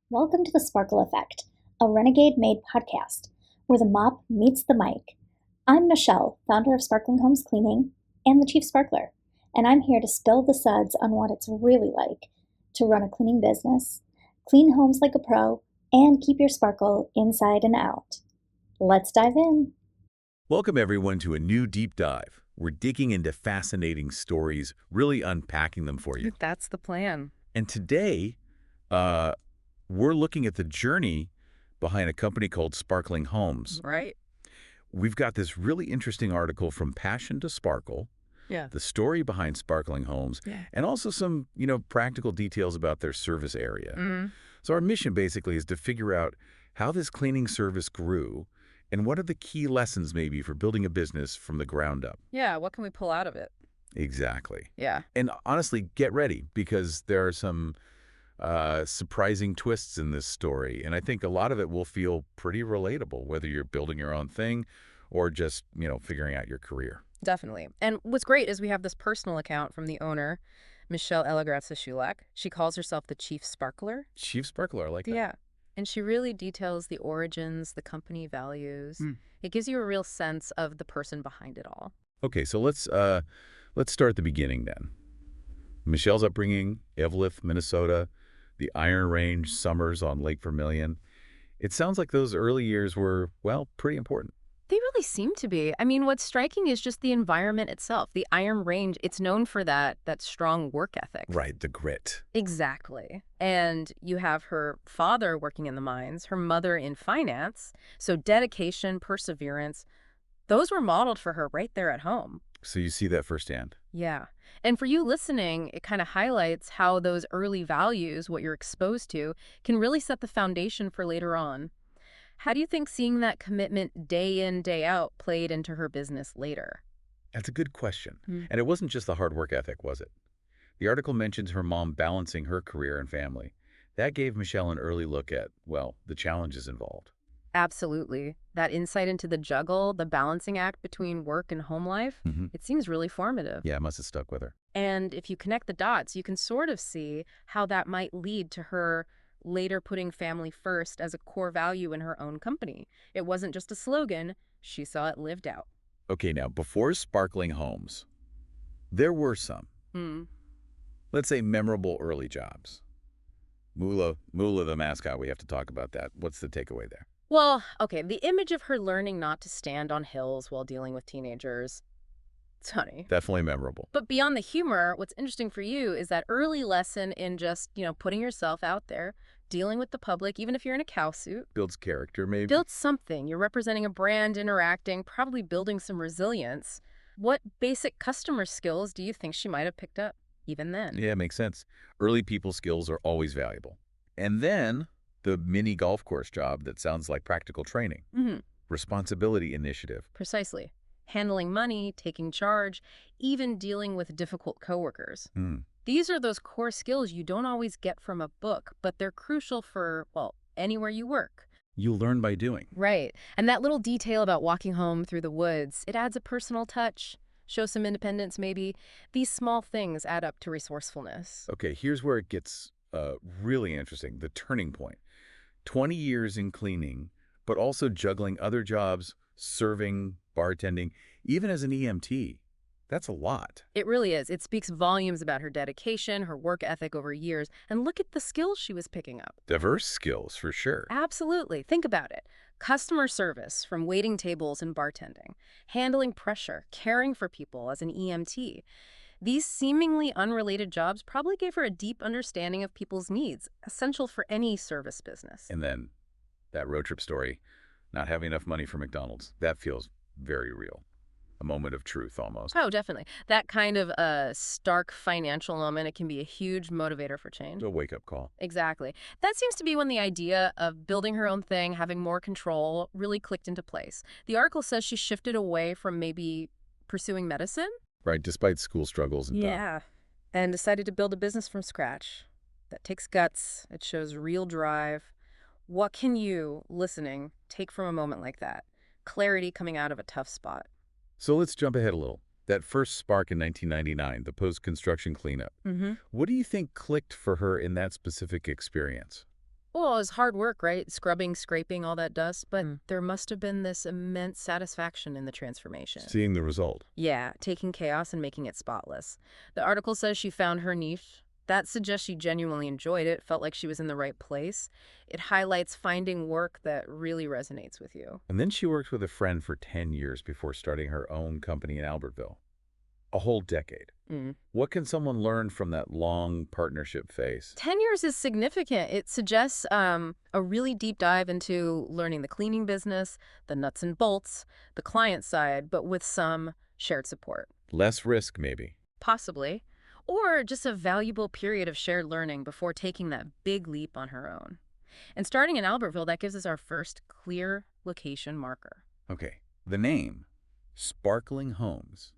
Welcome to the Sparkle Effect, a Renegade Maid podcast, where the mop meets the mic. I'm Michelle, founder of Sparkling Homes Cleaning and the Chief Sparkler, and I'm here to spill the suds on what it's really like to run a cleaning business, clean homes like a pro, and keep your sparkle inside and out. Let's dive in. Welcome, everyone, to a new deep dive. We're digging into fascinating stories, really unpacking them for you. That's the plan. And today, we're looking at the journey behind a company called Sparkling Homes. Right. We've got this really interesting article from Passion to Sparkle, the story behind Sparkling Homes, and also some, practical details about their service area. So our mission basically is to figure out how this cleaning service grew and what are the key lessons maybe for building a business from the ground up. Yeah, what can we pull out of it? Exactly. Yeah. And honestly, get ready because there are some surprising twists in this story. And I think a lot of it will feel pretty relatable, whether you're building your own thing or just, figuring out your career. Definitely. And what's great is we have this personal account from the owner, Michelle Allegrezza Shoulak. She calls herself the Chief Sparkler. Chief Sparkler, I like that. Yeah. And she really details the origins, the company values. It gives you a real sense of the person behind it all. Okay, so let's start at the beginning then. Michelle's upbringing, Evelyn, Minnesota, the Iron Range summers on Lake Vermilion. It sounds like those early years were, well, pretty important. They really seem to be. I mean, what's striking is just the environment itself. The Iron Range, it's known for that strong work ethic. Right, the grit. Exactly. And you have her father working in the mines, her mother in finance. So dedication, perseverance, those were modeled for her right there at home. So you see that firsthand. Yeah. And for you listening, it kind of highlights how those early values, what you're exposed to, can really set the foundation for later on. How do you think seeing that commitment day in, day out played into her business later? That's a good question. And it wasn't just the hard work ethic, was it? The article mentions her mom balancing her career and family. That gave Michelle an early look at, well, the challenges involved. Absolutely. That insight into the juggle, the balancing act between work and home life, it seems really formative. Yeah, it must have stuck with her. And if you connect the dots, you can sort of see how that might lead to her later putting family first as a core value in her own company. It wasn't just a slogan, she saw it lived out. Okay, now, before Sparkling Homes, there were some, let's say, memorable early jobs. Moolah the mascot, we have to talk about that. What's the takeaway there? Well, okay, the image of her learning not to stand on hills while dealing with teenagers, it's funny. Definitely memorable. But beyond the humor, what's interesting for you is that early lesson in just, putting yourself out there, dealing with the public, even if you're in a cow suit. Builds character, maybe. Build something. You're representing a brand, interacting, probably building some resilience. What basic customer skills do you think she might have picked up even then? Yeah, makes sense. Early people skills are always valuable. And then the mini golf course job that sounds like practical training. Responsibility initiative. Precisely. Handling money, taking charge, even dealing with difficult coworkers. These are those core skills you don't always get from a book, but they're crucial for, well, anywhere you work. You learn by doing. Right. And that little detail about walking home through the woods, it adds a personal touch, shows some independence maybe. These small things add up to resourcefulness. Okay, here's where it gets really interesting, the turning point. 20 years in cleaning, but also juggling other jobs, serving, bartending, even as an EMT. That's a lot. It really is. It speaks volumes about her dedication, her work ethic over years, and look at the skills she was picking up. Diverse skills, for sure. Absolutely. Think about it. Customer service, from waiting tables and bartending, handling pressure, caring for people as an EMT. These seemingly unrelated jobs probably gave her a deep understanding of people's needs, essential for any service business. And then that road trip story, not having enough money for McDonald's, that feels very real. A moment of truth, almost. Oh, definitely. That kind of stark financial moment, it can be a huge motivator for change. A wake-up call. Exactly. That seems to be when the idea of building her own thing, having more control, really clicked into place. The article says she shifted away from maybe pursuing medicine. Right, despite school struggles and and decided to build a business from scratch. That takes guts. It shows real drive. What can you, listening, take from a moment like that? Clarity coming out of a tough spot. So let's jump ahead a little. That first spark in 1999, the post-construction cleanup. What do you think clicked for her in that specific experience? Well, it was hard work, right? Scrubbing, scraping, all that dust. But there must have been this immense satisfaction in the transformation. Seeing the result. Yeah, taking chaos and making it spotless. The article says she found her niche. That suggests she genuinely enjoyed it, felt like she was in the right place. It highlights finding work that really resonates with you. And then she worked with a friend for 10 years before starting her own company in Albertville. A whole decade. What can someone learn from that long partnership phase? 10 years is significant. It suggests a really deep dive into learning the cleaning business, the nuts and bolts, the client side, but with some shared support. Less risk, maybe. Possibly. Or just a valuable period of shared learning before taking that big leap on her own. And starting in Albertville, that gives us our first clear location marker. Okay, the name, Sparkling Homes.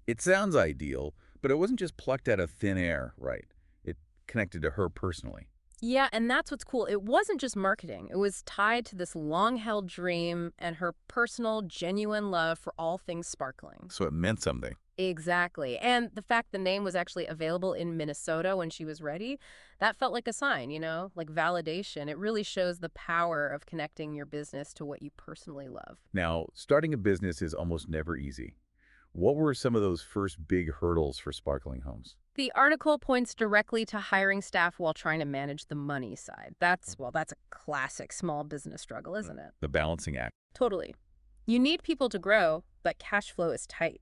It sounds ideal, but it wasn't just plucked out of thin air, right? It connected to her personally. Yeah, and that's what's cool. It wasn't just marketing. It was tied to this long-held dream and her personal, genuine love for all things sparkling. So it meant something. Exactly. And the fact the name was actually available in Minnesota when she was ready, that felt like a sign, like validation. It really shows the power of connecting your business to what you personally love. Now, starting a business is almost never easy. What were some of those first big hurdles for Sparkling Homes? The article points directly to hiring staff while trying to manage the money side. That's a classic small business struggle, isn't it? The balancing act. Totally. You need people to grow, but cash flow is tight.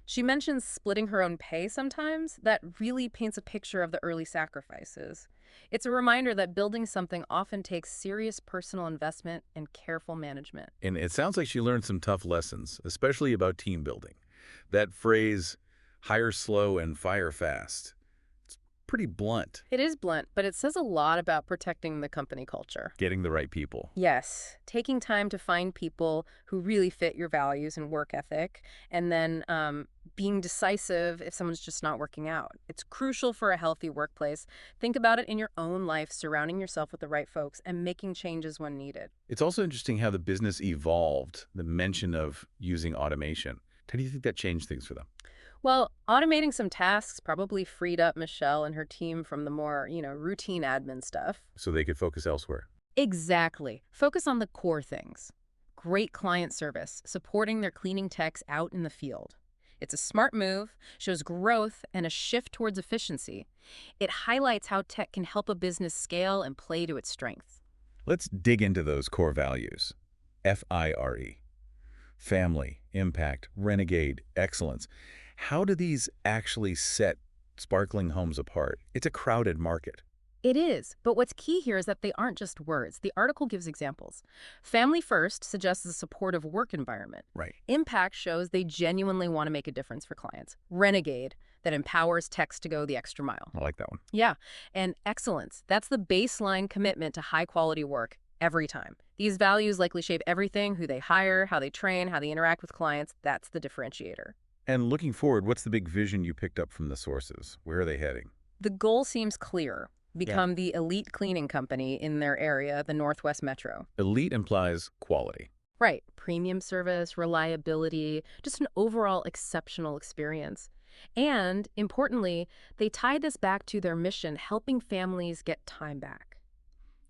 She mentions splitting her own pay sometimes. That really paints a picture of the early sacrifices. It's a reminder that building something often takes serious personal investment and careful management. And it sounds like she learned some tough lessons, especially about team building. That phrase, hire slow and fire fast, it's pretty blunt. It is blunt, but it says a lot about protecting the company culture. Getting the right people. Yes. Taking time to find people who really fit your values and work ethic, and then being decisive if someone's just not working out. It's crucial for a healthy workplace. Think about it in your own life, surrounding yourself with the right folks and making changes when needed. It's also interesting how the business evolved, the mention of using automation. How do you think that changed things for them? Well, automating some tasks probably freed up Michelle and her team from the more, routine admin stuff. So they could focus elsewhere. Exactly. Focus on the core things. Great client service, supporting their cleaning techs out in the field. It's a smart move, shows growth and a shift towards efficiency. It highlights how tech can help a business scale and play to its strengths. Let's dig into those core values. FIRE. Family, impact, renegade, excellence. How do these actually set Sparkling Homes apart? It's a crowded market. It is, but what's key here is that they aren't just words. The article gives examples. Family First suggests a supportive work environment. Right. Impact shows they genuinely want to make a difference for clients. Renegade, that empowers techs to go the extra mile. I like that one. Yeah, and excellence, that's the baseline commitment to high-quality work every time. These values likely shape everything, who they hire, how they train, how they interact with clients. That's the differentiator. And looking forward, what's the big vision you picked up from the sources? Where are they heading? The goal seems clear. Become the elite cleaning company in their area, the Northwest Metro. Elite implies quality. Right. Premium service, reliability, just an overall exceptional experience. And, importantly, they tie this back to their mission, helping families get time back.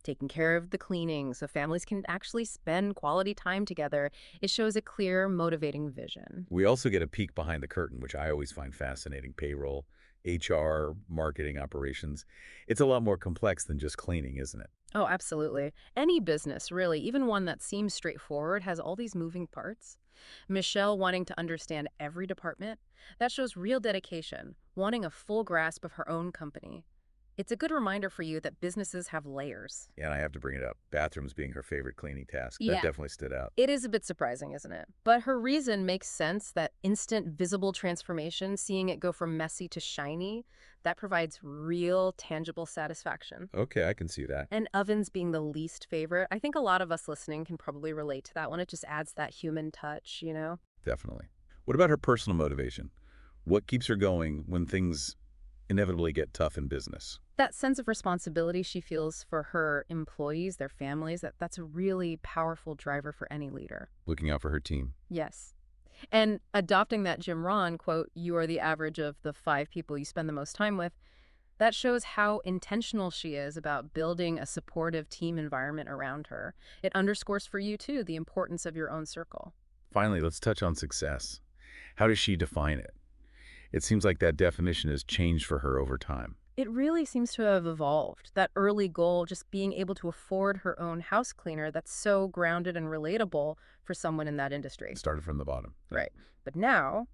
Taking care of the cleaning so families can actually spend quality time together. It shows a clear, motivating vision. We also get a peek behind the curtain, which I always find fascinating. Payroll, HR, marketing, operations. It's a lot more complex than just cleaning, isn't it? Oh, absolutely. Any business, really, even one that seems straightforward, has all these moving parts. Michelle wanting to understand every department, that shows real dedication, wanting a full grasp of her own company. It's a good reminder for you that businesses have layers. Yeah, and I have to bring it up. Bathrooms being her favorite cleaning task. Yeah. That definitely stood out. It is a bit surprising, isn't it? But her reason makes sense, that instant visible transformation, seeing it go from messy to shiny, that provides real, tangible satisfaction. Okay, I can see that. And ovens being the least favorite. I think a lot of us listening can probably relate to that one. It just adds that human touch, Definitely. What about her personal motivation? What keeps her going when things inevitably get tough in business? That sense of responsibility she feels for her employees, their families, that's a really powerful driver for any leader. Looking out for her team. Yes. And adopting that Jim Rohn quote, "You are the average of the 5 people you spend the most time with," That shows how intentional she is about building a supportive team environment around her. It underscores for you, too, the importance of your own circle. Finally, let's touch on success. How does she define it? It seems like that definition has changed for her over time. It really seems to have evolved. That early goal, just being able to afford her own house cleaner, that's so grounded and relatable for someone in that industry. It started from the bottom. Right. But now,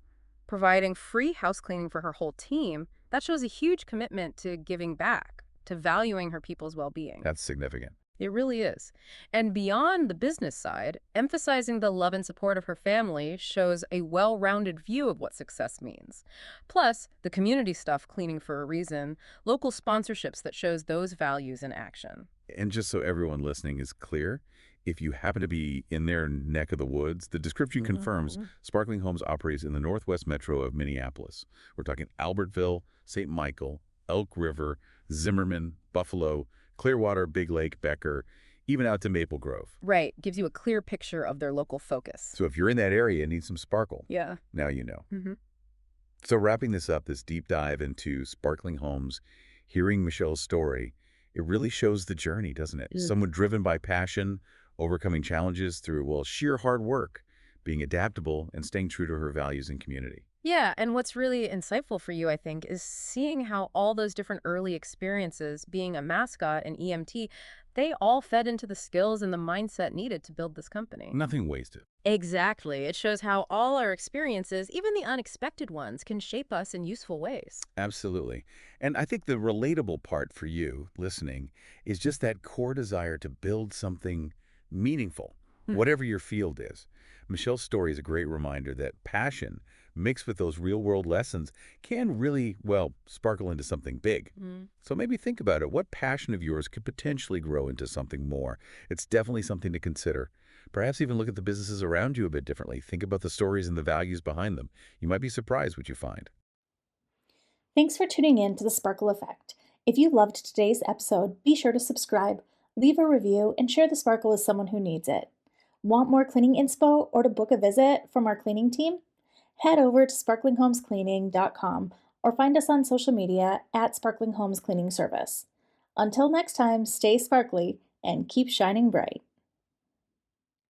providing free house cleaning for her whole team, that shows a huge commitment to giving back, to valuing her people's well-being. That's significant. It really is. And beyond the business side, emphasizing the love and support of her family shows a well-rounded view of what success means. Plus, the community stuff, cleaning for a reason, local sponsorships that shows those values in action. And just so everyone listening is clear, if you happen to be in their neck of the woods, the description confirms Sparkling Homes operates in the northwest metro of Minneapolis. We're talking Albertville, St. Michael, Elk River, Zimmerman, Buffalo, Clearwater, Big Lake, Becker, even out to Maple Grove. Right. Gives you a clear picture of their local focus. So if you're in that area and need some sparkle, now you know. So wrapping this up, this deep dive into Sparkling Homes, hearing Michelle's story, it really shows the journey, doesn't it? Someone driven by passion, overcoming challenges through, well, sheer hard work, being adaptable, and staying true to her values and community. Yeah, and what's really insightful for you, I think, is seeing how all those different early experiences, being a mascot and EMT, they all fed into the skills and the mindset needed to build this company. Nothing wasted. Exactly. It shows how all our experiences, even the unexpected ones, can shape us in useful ways. Absolutely. And I think the relatable part for you, listening, is just that core desire to build something meaningful, whatever your field is. Michelle's story is a great reminder that passion mixed with those real-world lessons can really, well, sparkle into something big. So maybe think about it. What passion of yours could potentially grow into something more? It's definitely something to consider. Perhaps even look at the businesses around you a bit differently. Think about the stories and the values behind them. You might be surprised what you find. Thanks for tuning in to The Sparkle Effect. If you loved today's episode, be sure to subscribe, leave a review, and share the sparkle with someone who needs it. Want more cleaning inspo or to book a visit from our cleaning team? Head over to sparklinghomescleaning.com or find us on social media at Sparkling Homes Cleaning Service. Until next time, stay sparkly and keep shining bright.